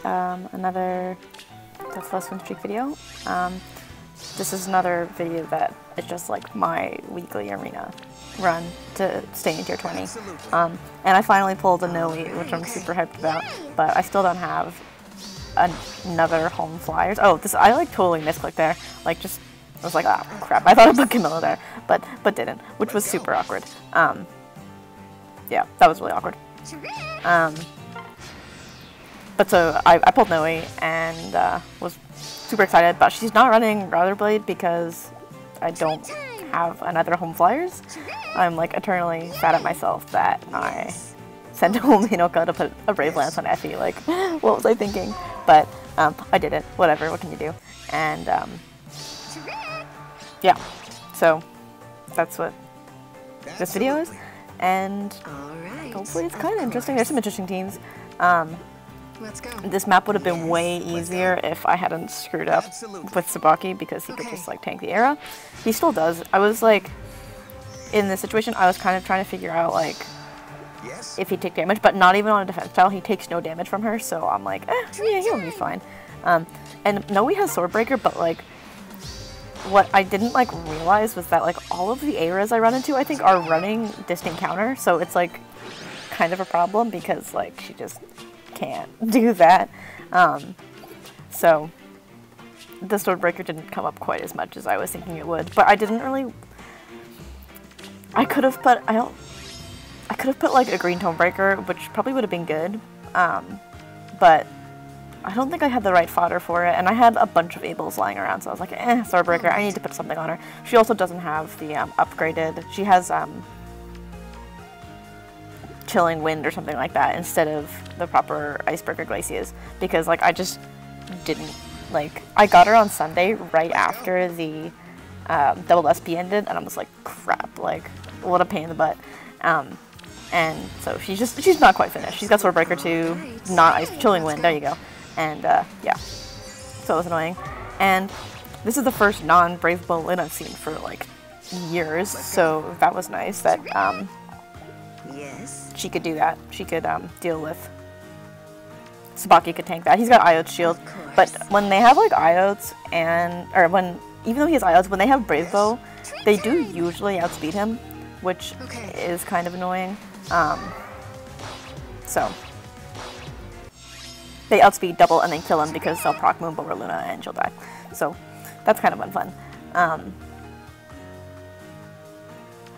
another Death Less Win Streak video. This is another video that is just like my weekly arena run to stay in tier 20. And I finally pulled a nowi, which I'm super hyped about, but I still don't have another home flyers. Oh, this I like totally misclicked there. Like just I was like, ah, crap. I thought I put Camilla there, but didn't, which was super awkward. Yeah, that was really awkward. But so I pulled Nowi and was super excited, but she's not running Router Blade because I don't have another home flyers. I'm like eternally sad at myself that I sent home Hinoka to put a Brave Lance on Effie. Like, what was I thinking? But I did it. Whatever. What can you do? And yeah, so that's what this video is, and hopefully it's kind of interesting. There's some interesting teams. Let's go. This map would have been way easier if I hadn't screwed up with Tsubaki, because he could just like tank the era. He still does. I was like, in this situation, I was kind of trying to figure out like if he'd take damage, but not even on a defense tile. He takes no damage from her, so I'm like, yeah, he'll be fine. And Nowi has Swordbreaker, but like, what I didn't like realize was that like all of the eras I run into, I think, are running distant counter, so it's like kind of a problem because like she just can't do that. So the Swordbreaker didn't come up quite as much as I was thinking it would, but I didn't really. I could have put like a green Tonebreaker, which probably would have been good, but I don't think I had the right fodder for it, and I had a bunch of Ables lying around, so I was like, Swordbreaker, I need to put something on her. She also doesn't have the upgraded, she has Chilling Wind or something like that instead of the proper Icebreaker Glaciers, because like I just didn't, like, I got her on Sunday right after the double SP ended, and I was like, crap, like, what a pain in the butt. And so she's not quite finished. She's got Swordbreaker too, not Chilling Wind, there you go. And yeah, so it was annoying. And this is the first non-Brave Bolin I've seen for like years, so that was nice that she could do that. She could deal with Tsubaki, could tank that. He's got Iote's shield, but when they have like Iotes even though he has Iotes, when they have Brave Bow, they do usually outspeed him, which is kind of annoying. So they outspeed double and then kill him because they'll proc Moonbow or Luna and she'll die. So that's kind of unfun.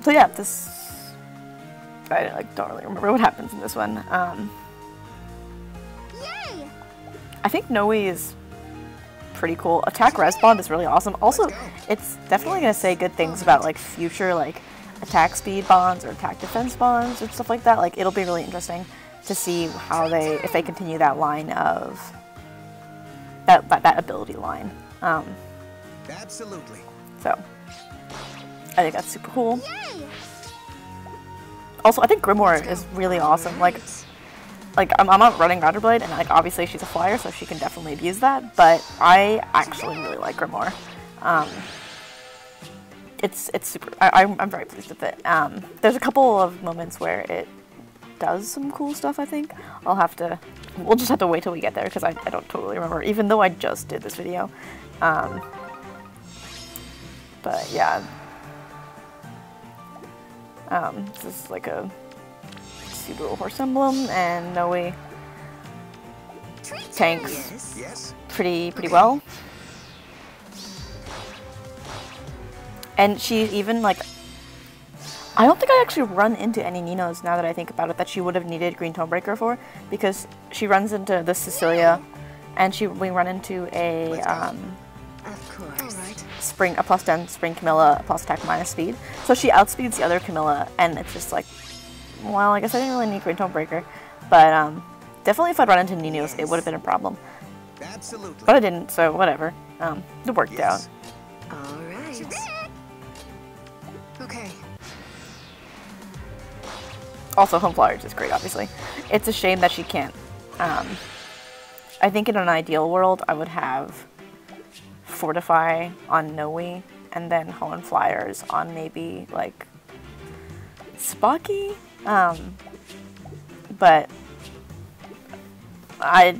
So yeah, I like don't really remember what happens in this one. I think Nowi is pretty cool. Attack Res Bond is really awesome. Also, it's definitely gonna say good things about like future like attack speed bonds or attack defense bonds or stuff like that. Like, it'll be really interesting to see how if they continue that line of that ability line. Absolutely. So I think that's super cool. Also, I think Grimoire is really awesome. Like I'm not running Router Blade, and like obviously she's a flyer, so she can definitely abuse that. But I actually really like Grimoire. It's super. I'm very pleased with it. There's a couple of moments where it does some cool stuff, I think. We'll just have to wait till we get there, because I don't totally remember, even though I just did this video. But yeah. This is like a pseudo horse emblem, and Nowi tanks pretty well. And she even like, I don't think I actually run into any Ninos now that I think about it that she would have needed Green Tonebreaker for, because she runs into the Cecilia, and we run into a Spring, a +10 Spring Camilla, a plus attack minus speed. So she outspeeds the other Camilla, and it's just like, well, I guess I didn't really need Green Tonebreaker, but definitely if I'd run into Ninos, it would have been a problem. Absolutely. But I didn't, so whatever. It worked out. Alright. Okay. Also, Home Flyers is great, obviously. It's a shame that she can't. I think in an ideal world, I would have Fortify on Nowi, and then Home Flyers on maybe, like, Tsubaki? But I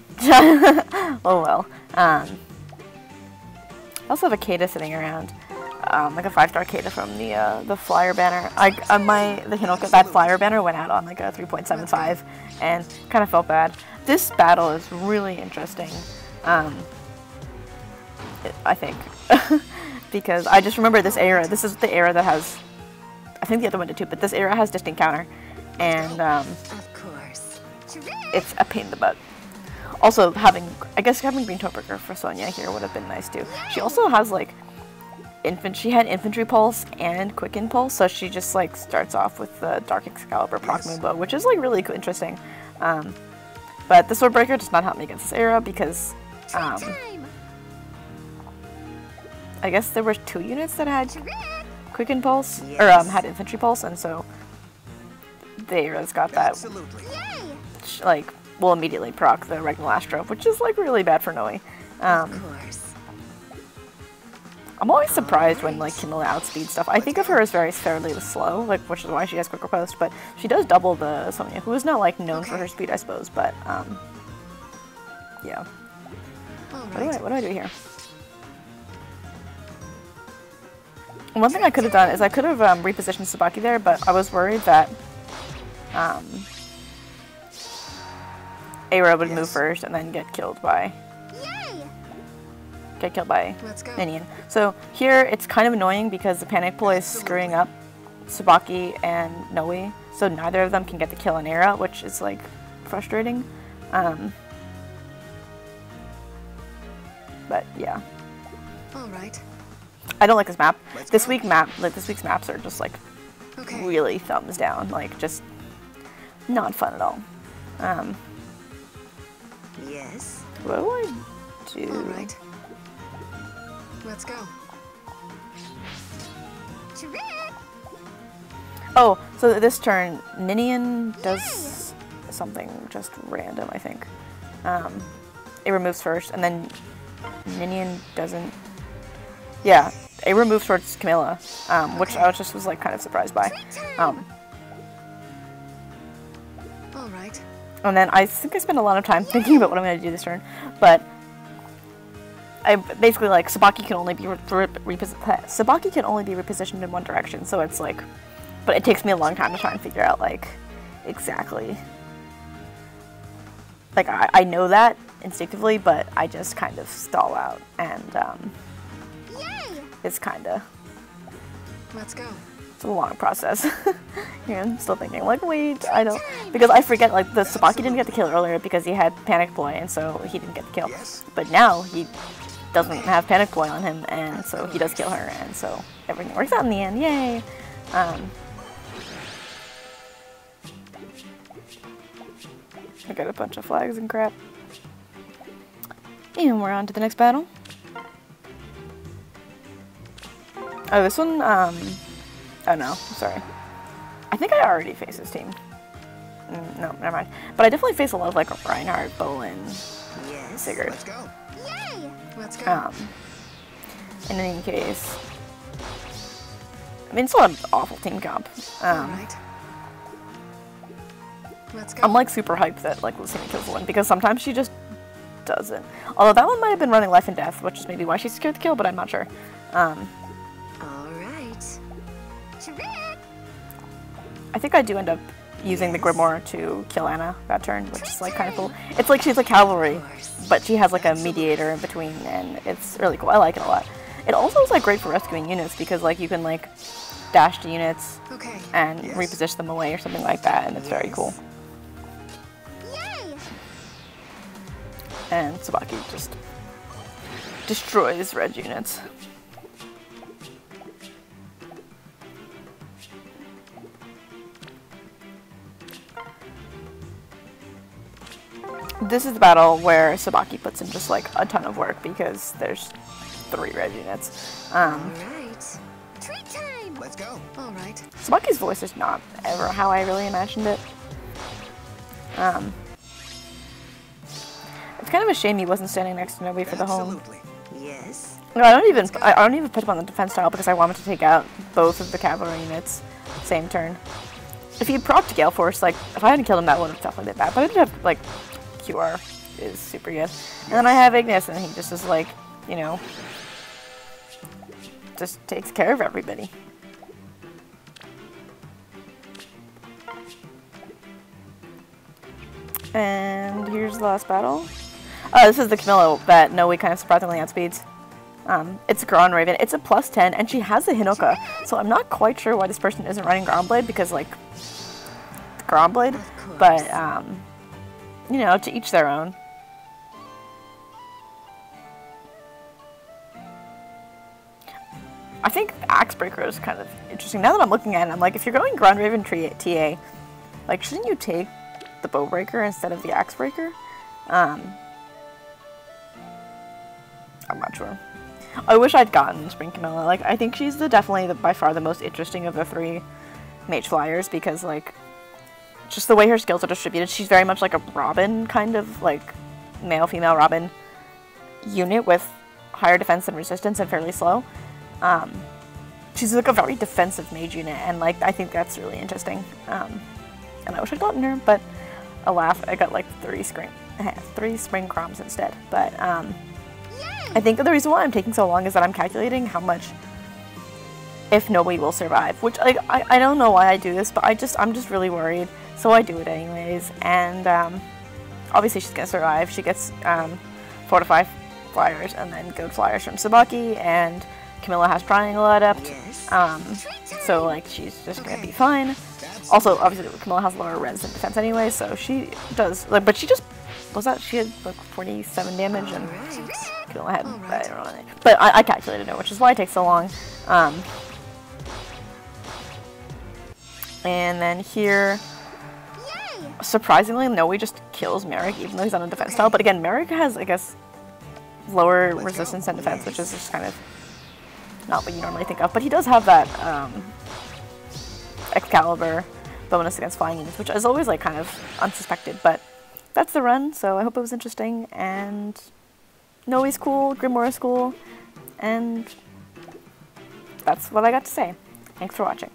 oh well. I also have a Kata sitting around, like a 5-star Kata from the flyer banner. The Hinoka, that flyer banner went out on like a 3.75, and kind of felt bad. This battle is really interesting. I think because I just remember this era. This is the era that has, I think the other one did too, but this era has distinct counter, and Of course. it's a pain in the butt. Also, having Green Toebricker for Sonya here would have been nice too. She also has like she had Infantry Pulse and Quick Impulse, so she just like starts off with the Dark Excalibur proc Moonbow, which is like really interesting. But the Swordbreaker does not help me against this era because I guess there were 2 units that had Quick Impulse, or had Infantry Pulse, and so the era's got that, like, will immediately proc the Regnal Astro, which is like really bad for Nowi. I'm always surprised when like Kindle outspeeds stuff. I think of her as fairly slow, like, which is why she has quick riposte, but she does double the Sonya, who is not like known for her speed, I suppose, but yeah. What do I do here? One thing I could have done is I could have repositioned Tsubaki there, but I was worried that Aira would move first and then get killed by Minion. So here it's kind of annoying because the Panic Ploy is screwing up Tsubaki and Nowi, so neither of them can get the kill on Aira, which is like frustrating. But yeah. Alright. I don't like this map. This week's maps are just like really thumbs down, like just not fun at all. Yes. What do I do? Alright. Let's go. Oh, so this turn, Ninian does something just random, I think. It moves first, and then Ninian doesn't. Yeah, Aira moves towards Camilla, which I just was like kind of surprised by. Alright. And then I think I spent a lot of time thinking about what I'm going to do this turn, but I basically like Tsubaki can only be repositioned in one direction, so it's like, but it takes me a long time to try and figure out like exactly. Like I know that instinctively, but I just kind of stall out, and it's kind of. Let's go. It's a long process. Yeah, I'm still thinking, like, wait, I don't, because I forget, like, the Tsubaki didn't get the kill earlier because he had Panic Ploy, and so he didn't get the kill. But now he doesn't have Panic Ploy on him, and so he does kill her, and so everything works out in the end. Yay! I got a bunch of flags and crap. And we're on to the next battle. Oh, this one, oh no, sorry. I think I already faced this team. No, never mind. But I definitely face a lot of like Reinhardt, Bolin, Sigurd. Let's go. Yay! Let's go. In any case, I mean, it's not an awful team comp. Alright. Let's go. I'm like super hyped that like Lucina kills the win because sometimes she just doesn't. Although that one might have been running life and death, which is maybe why she secured the kill, but I'm not sure. I think I do end up using the Grimoire to kill Anna that turn, which is like kind of cool. It's like she's a cavalry, but she has like a mediator in between, and it's really cool. I like it a lot. It also is like great for rescuing units because like you can like dash to units and reposition them away or something like that, and it's very cool. And Tsubaki just destroys red units. This is the battle where Tsubaki puts in just like a ton of work because there's 3 red units. Alright. Treat time! Let's go. Alright. Tsubaki's voice is not ever how I really imagined it. It's kind of a shame he wasn't standing next to Nowi for the home. Yes. No, I don't even put him on the defense tile because I wanted to take out both of the cavalry units same turn. If he procced Gale Force, like if I hadn't killed him, that would have definitely been bad. But I did have like QR is super good. And then I have Ignis, and he just is like, you know, just takes care of everybody. And here's the last battle. This is the Camilla that Nowi kind of surprisingly outspeeds. It's a Ground Raven. It's a +10, and she has a Hinoka. So I'm not quite sure why this person isn't running Ground Blade, because, like, Ground Blade. But, you know, to each their own. I think Axe Breaker is kind of interesting. Now that I'm looking at it, I'm like, if you're going Ground Raven TA, like, shouldn't you take the Bow Breaker instead of the Axe Breaker? I'm not sure. I wish I'd gotten Spring Camilla. Like, I think she's definitely by far the most interesting of the 3 Mage Flyers, because, like, just the way her skills are distributed, she's very much like a Robin, kind of, like, male-female Robin unit with higher defense and resistance and fairly slow. She's like a very defensive mage unit, and, like, I think that's really interesting. And I wish I'd gotten her, but alas, I got like 3 spring chroms instead. But I think the reason why I'm taking so long is that I'm calculating how much, if Nowi will survive, which I don't know why I do this, but I'm just really worried, so I do it anyways. And obviously she's gonna survive. She gets 4 to 5 flyers and then goat flyers from Sabaki, and Camilla has Triangle Adept, so like she's just gonna be fine. Also, obviously, Camilla has lower res and defense anyway, so she does, like, but she just, she had like 47 damage, and Camilla had, I don't know, but I calculated it, which is why it takes so long. And then here, surprisingly, Nowi just kills Merrick, even though he's on a defense tile, but again, Merrick has, I guess, lower resistance and defense, which is just kind of not what you normally think of, but he does have that, Excalibur bonus against flying units, which is always like kind of unsuspected, but that's the run, so I hope it was interesting, and Nowi's cool, Grimoire is cool, and that's what I got to say. Thanks for watching.